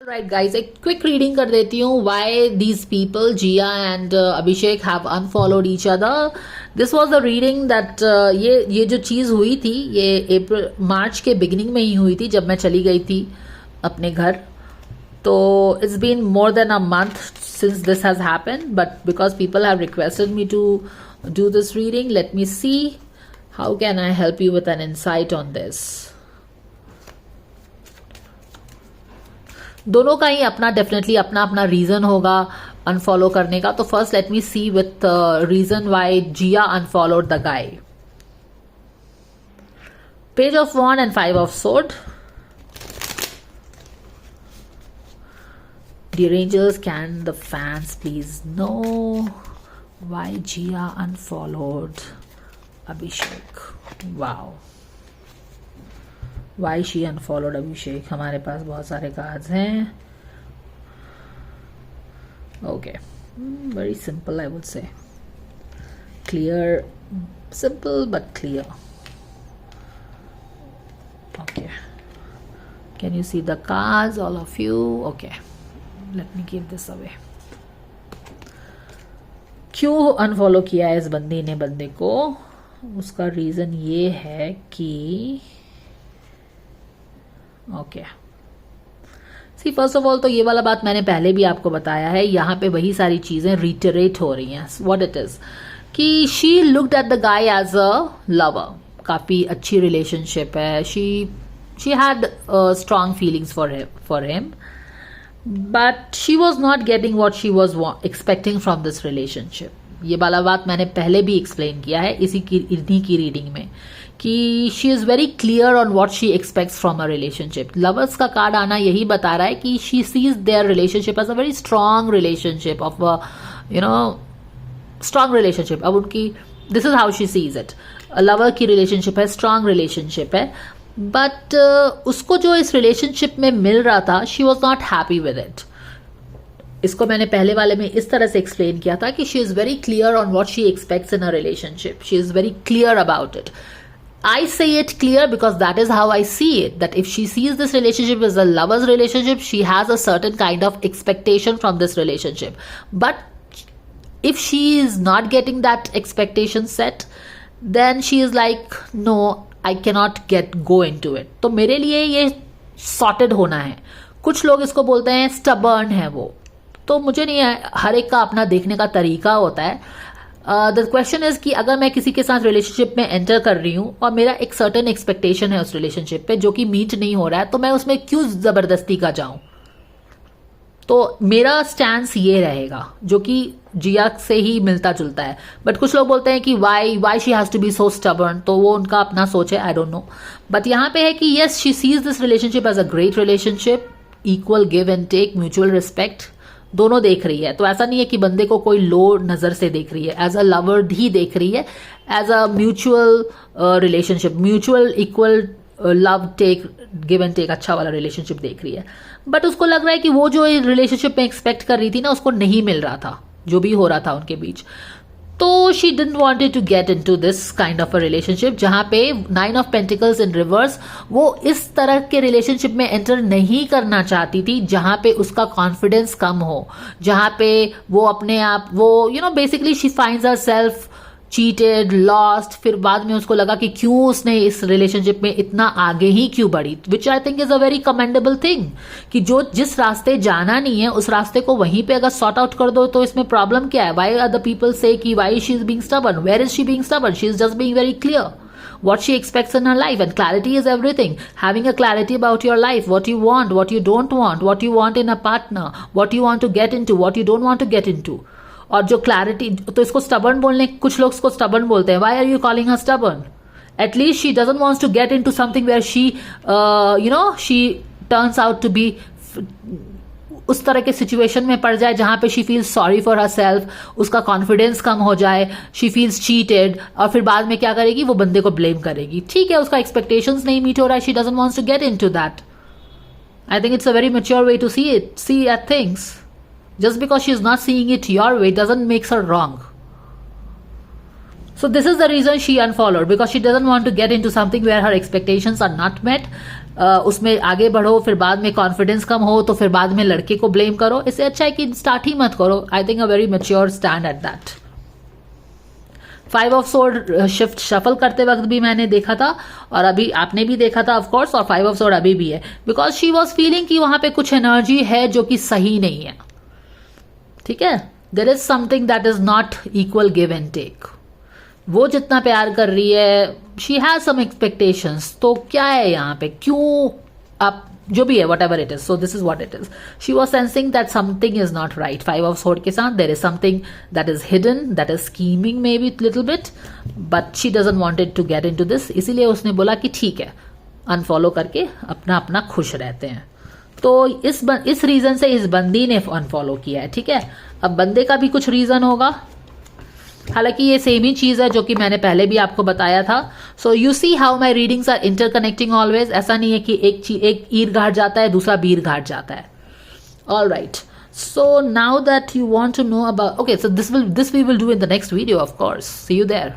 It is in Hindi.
Right guys, एक क्विक रीडिंग कर देती हूँ. Why these people Jia and Abhishek have unfollowed each other. This was the reading that ये जो चीज़ हुई थी ये मार्च के बिगिनिंग में ही हुई थी जब मैं चली गई थी अपने घर. तो it's been more than a month since this has happened, but because people have requested me to do this reading, let me see how can I help you with an insight on this. दोनों का ही अपना डेफिनेटली अपना अपना रीजन होगा अनफॉलो करने का. तो first let me see with reason why Jiya unfollowed the guy. Page of wand and 5 of sword. Dear angels, can the fans please know why Jia unfollowed Abhishek? Wow. Why she unfollowed Abhishek? हमारे पास बहुत सारे कार्ड्स हैं. Okay. Very simple, I would say. Clear. Simple but clear. Okay. Can you see the cards, all of you? Okay. Let me give this away. क्यों अनफॉलो किया है इस बंदी ने बंदे को? उसका रीजन ये है कि okay see first of all तो ये वाला बात मैंने पहले भी आपको बताया है. यहाँ पे वही सारी चीजें रिटरेट हो रही हैं. व्हाट इट इज कि she looked at the guy as a lover. काफी अच्छी रिलेशनशिप है. She had strong feelings for him, but she was not getting what she was expecting from this relationship. ये वाला बात मैंने पहले भी एक्सप्लेन किया है इन्हीं की रीडिंग में कि she is very clear on what she expects from a relationship. Lovers का कार्ड आना यही बता रहा है कि she sees their relationship as a very strong relationship of strong relationship. अब उनकी this is how she sees it. Lover की रिलेशनशिप है, स्ट्रॉन्ग रिलेशनशिप है, बट उसको जो इस रिलेशनशिप में मिल रहा था she was not happy with it. इसको मैंने पहले वाले में इस तरह से एक्सप्लेन किया था कि she is very clear on what she aspects in a relationship. She is very clear about it. I say it clear because that is how I see it, that if she sees this relationship as a lover's relationship, she has a certain kind of expectation from this relationship. But if she is not getting that expectation set, then she is like, no, I cannot go into it. तो मेरे लिए ये sorted होना है. कुछ लोग इसको बोलते हैं stubborn है वो. तो मुझे नहीं है, हर एक का अपना देखने का तरीका होता है. द क्वेश्चन इज कि अगर मैं किसी के साथ रिलेशनशिप में एंटर कर रही हूं और मेरा एक सर्टेन एक्सपेक्टेशन है उस रिलेशनशिप पे जो कि मीट नहीं हो रहा है, तो मैं उसमें क्यों जबरदस्ती का जाऊं. तो मेरा स्टैंस ये रहेगा जो कि जिया से ही मिलता जुलता है. बट कुछ लोग बोलते हैं कि why she has to be so stubborn. तो वो उनका अपना सोच है, आई डोंट नो. बट यहाँ पे है कि yes she sees this relationship as a great relationship, equal give and take, mutual respect दोनों देख रही है. तो ऐसा नहीं है कि बंदे को कोई लो नजर से देख रही है. एज अ लवर ही देख रही है, as a mutual relationship, mutual equal love take give and take, अच्छा वाला रिलेशनशिप देख रही है. बट उसको लग रहा है कि वो जो रिलेशनशिप में एक्सपेक्ट कर रही थी ना, उसको नहीं मिल रहा था जो भी हो रहा था उनके बीच. तो she didn't wanted to get into this kind of a relationship जहां पे 9 ऑफ पेंटिकल्स इन रिवर्स. वो इस तरह के रिलेशनशिप में एंटर नहीं करना चाहती थी जहां पे उसका कॉन्फिडेंस कम हो, जहां पे वो अपने आप वो basically she finds herself cheated, lost. फिर बाद में उसको लगा कि क्यों उसने इस रिलेशनशिप में इतना आगे ही क्यों बढ़ी, which I think is a very commendable thing. कि जो जिस रास्ते जाना नहीं है उस रास्ते को वहीं पे अगर सॉर्ट आउट कर दो तो इसमें प्रॉब्लम क्या है. वाई आर द पीपल से कि why she is being stubborn, where is she being stubborn. She is just being very clear what she expects in her life, and clarity is everything. Having a clarity about your life, what you want, what you don't want, what you want in a partner, what you want to get into, what you don't want to get into. और जो क्लैरिटी, तो इसको स्टबर्न बोलने, कुछ लोग इसको स्टबर्न बोलते हैं. Why are you calling her stubborn? At least she doesn't wants to get into something where she she turns out to be उस तरह के सिचुएशन में पड़ जाए जहां पे she feels sorry for her self, उसका कॉन्फिडेंस कम हो जाए, शी फील्स चीटेड, और फिर बाद में क्या करेगी, वो बंदे को ब्लेम करेगी. ठीक है, उसका एक्सपेक्टेशंस नहीं मीट हो रहा है, she doesn't wants to get into that. I think it's a very mature way to see at things. Just because she is not seeing it your way doesn't make her wrong. So this is the reason she unfollowed, because she doesn't want to get into something where her expectations are not met. उसमें आगे बढ़ो, फिर बाद में कॉन्फिडेंस कम हो तो फिर बाद में लड़के को ब्लेम करो। इससे अच्छा है कि स्टार्ट ही मत करो। I think a very mature stand at that. 5 of sword shift shuffle करते वक्त भी मैंने देखा था और अभी आपने भी देखा था ऑफ कोर्स, और 5 ऑफ सोर्ड अभी भी है, बिकॉज शी वॉज फीलिंग कि वहां पे कुछ एनर्जी है जो कि सही नहीं है। ठीक है, there is something that is not equal give and take. वो जितना प्यार कर रही है, शी हैज सम एक्सपेक्टेशंस, तो क्या है यहाँ पे, क्यों आप जो भी है whatever it is, so this is what it is. She was sensing that something is not right. 5 of sword के साथ there is something that is hidden, that is scheming may be little bit, but she doesn't wanted to get into this. इसीलिए उसने बोला कि ठीक है, अनफॉलो करके अपना अपना खुश रहते हैं। तो इस रीजन से इस बंदी ने अनफॉलो किया है। ठीक है, अब बंदे का भी कुछ रीजन होगा, हालांकि ये सेम ही चीज है जो कि मैंने पहले भी आपको बताया था। So you see how my readings are interconnecting always. ऐसा नहीं है कि एक ईर घाट जाता है दूसरा बीर घाट जाता है। All right, so now that you want to know about, okay, so this we will do in the next video of course. See you there.